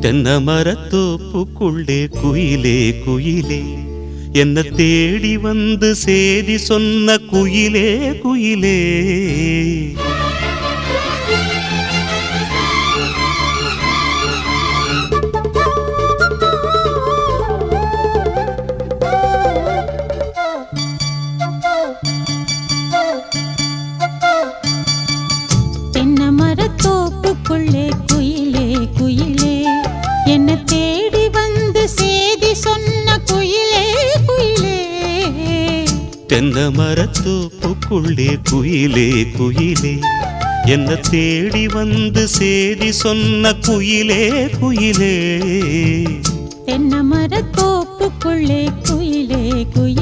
தென்னை மரத்தோப்புக்குள்ளே குயிலே குயிலே என்ன தேடி வந்து சேதி சொன்ன குயிலே குயிலே. தென்னை மரத்தோப்புக்குள்ளே குயிலே குயிலே என்ன தேடி வந்து சேதி சொன்ன குயிலே குயிலே. தென்னை மரத்தோப்புக்குள்ளே குயிலே குயிலே என்ன தேடி வந்து சேதி சொன்ன குயிலே குயிலே. தென்னை மரத்தோப்புக்குள்ளே குயிலே குயிலே